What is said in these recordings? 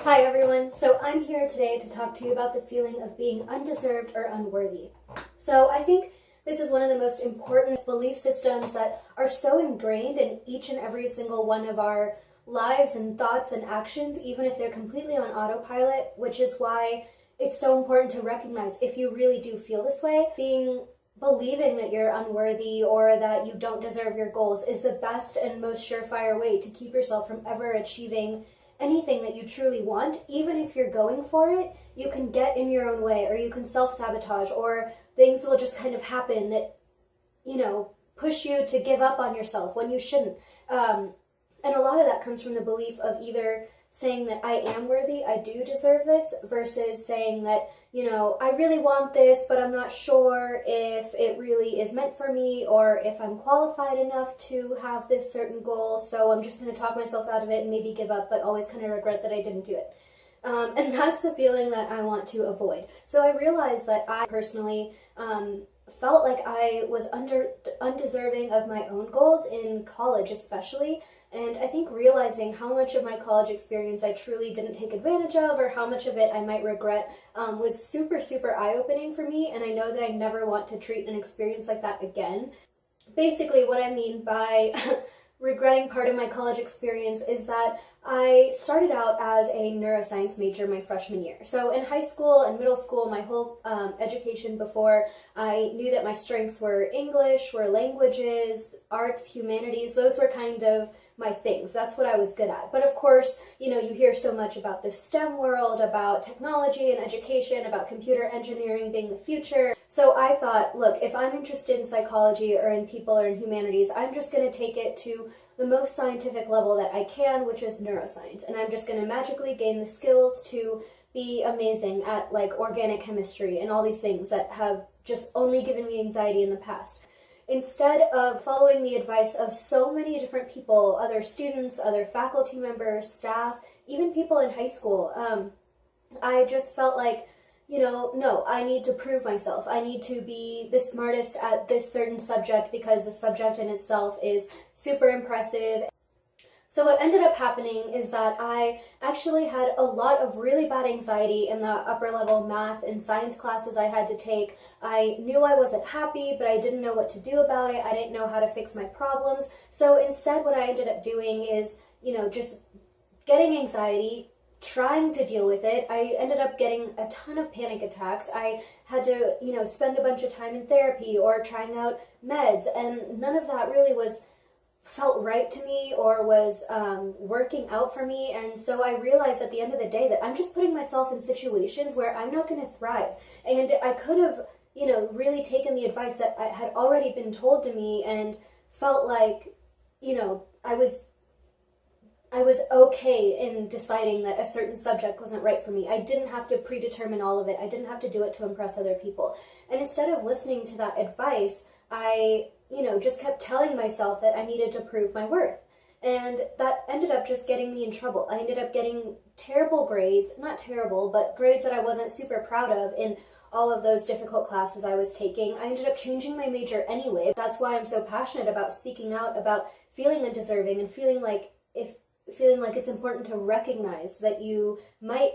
Hi everyone, so I'm here today to talk to you about the feeling of being undeserved or unworthy. So I think this is one of the most important belief systems that are so ingrained in each and every single one of our lives and thoughts and actions, even if they're completely on autopilot, which is why it's so important to recognize if you really do feel this way. Believing that you're unworthy or that you don't deserve your goals is the best and most surefire way to keep yourself from ever achieving anything that you truly want. Even if you're going for it, you can get in your own way, or you can self-sabotage, or things will just kind of happen that, push you to give up on yourself when you shouldn't. And a lot of that comes from the belief of either saying that I am worthy, I do deserve this, versus saying that, I really want this, but I'm not sure if it really is meant for me or if I'm qualified enough to have this certain goal, so I'm just going to talk myself out of it and maybe give up, but always kind of regret that I didn't do it. And that's the feeling that I want to avoid. So I realized that I personally felt like I was undeserving of my own goals in college especially. And I think realizing how much of my college experience I truly didn't take advantage of, or how much of it I might regret, was super, super eye-opening for me, and I know that I never want to treat an experience like that again. Basically, what I mean by regretting part of my college experience is that I started out as a neuroscience major my freshman year. So in high school and middle school, my whole education before, I knew that my strengths were English, were languages, arts, humanities. Those were kind of my things. That's what I was good at. But of course, you hear so much about the STEM world, about technology and education, about computer engineering being the future. So I thought, look, if I'm interested in psychology or in people or in humanities, I'm just going to take it to the most scientific level that I can, which is neuroscience. And I'm just going to magically gain the skills to be amazing at organic chemistry and all these things that have just only given me anxiety in the past. Instead of following the advice of so many different people, other students, other faculty members, staff, even people in high school, I just felt like, no, I need to prove myself. I need to be the smartest at this certain subject because the subject in itself is super impressive. So what ended up happening is that I actually had a lot of really bad anxiety in the upper level math and science classes I had to take. I knew I wasn't happy, but I didn't know what to do about it. I didn't know how to fix my problems. So instead what I ended up doing is, just getting anxiety, trying to deal with it. I ended up getting a ton of panic attacks. I had to, spend a bunch of time in therapy or trying out meds, and none of that really felt right to me or was working out for me. And so I realized at the end of the day that I'm just putting myself in situations where I'm not going to thrive. And I could have, really taken the advice that had already been told to me and felt like, I was okay in deciding that a certain subject wasn't right for me. I didn't have to predetermine all of it. I didn't have to do it to impress other people. And instead of listening to that advice, I just kept telling myself that I needed to prove my worth. And that ended up just getting me in trouble. I ended up getting terrible grades, not terrible, but grades that I wasn't super proud of in all of those difficult classes I was taking. I ended up changing my major anyway. That's why I'm so passionate about speaking out about feeling undeserving and feeling like it's important to recognize that you might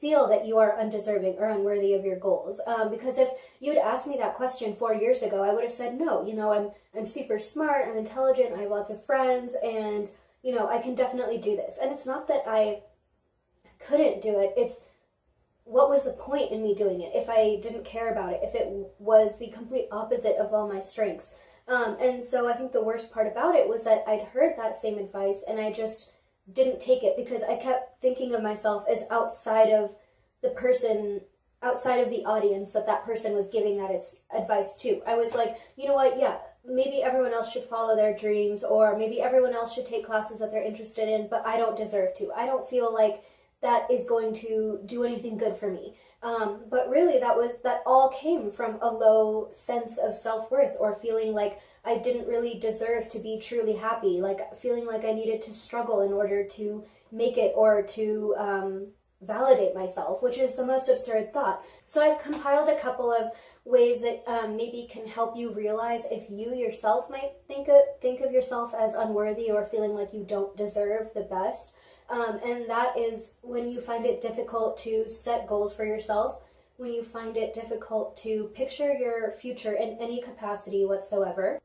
feel that you are undeserving or unworthy of your goals. Because if you'd asked me that question 4 years ago, I would have said, no, I'm super smart, I'm intelligent, I have lots of friends, and, I can definitely do this. And it's not that I couldn't do it, it's what was the point in me doing it if I didn't care about it, if it was the complete opposite of all my strengths. And so I think the worst part about it was that I'd heard that same advice and I just didn't take it because I kept thinking of myself as outside of the audience that person was giving that advice to. I was like, you know what, yeah, maybe everyone else should follow their dreams, or maybe everyone else should take classes that they're interested in, but I don't deserve to. I don't feel like that is going to do anything good for me. But really that all came from a low sense of self-worth, or feeling like I didn't really deserve to be truly happy, like feeling like I needed to struggle in order to make it or to validate myself, which is the most absurd thought. So I've compiled a couple of ways that maybe can help you realize if you yourself might think of yourself as unworthy or feeling like you don't deserve the best. And that is when you find it difficult to set goals for yourself, when you find it difficult to picture your future in any capacity whatsoever,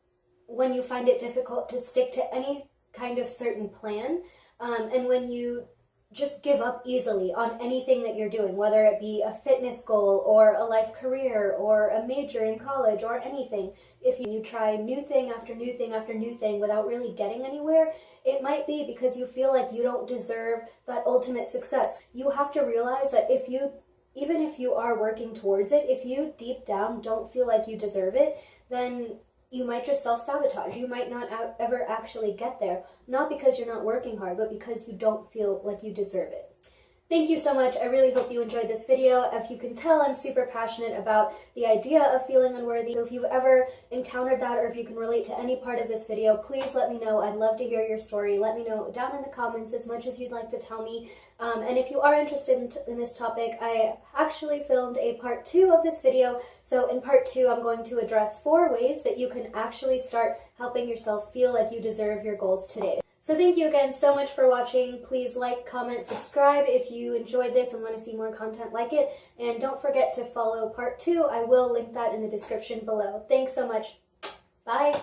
when you find it difficult to stick to any kind of certain plan, and when you just give up easily on anything that you're doing, whether it be a fitness goal or a life career or a major in college or anything. If you try new thing after new thing after new thing without really getting anywhere, it might be because you feel like you don't deserve that ultimate success. You have to realize that even if you are working towards it, if you deep down don't feel like you deserve it, then you might just self-sabotage. You might not ever actually get there. Not because you're not working hard, but because you don't feel like you deserve it. Thank you so much. I really hope you enjoyed this video. If you can tell, I'm super passionate about the idea of feeling unworthy. So if you've ever encountered that, or if you can relate to any part of this video, please let me know. I'd love to hear your story. Let me know down in the comments as much as you'd like to tell me. And if you are interested in this topic, I actually filmed a part 2 of this video. So in part 2, I'm going to address 4 ways that you can actually start helping yourself feel like you deserve your goals today. So thank you again so much for watching. Please like, comment, subscribe if you enjoyed this and want to see more content like it. And don't forget to follow part 2. I will link that in the description below. Thanks so much. Bye.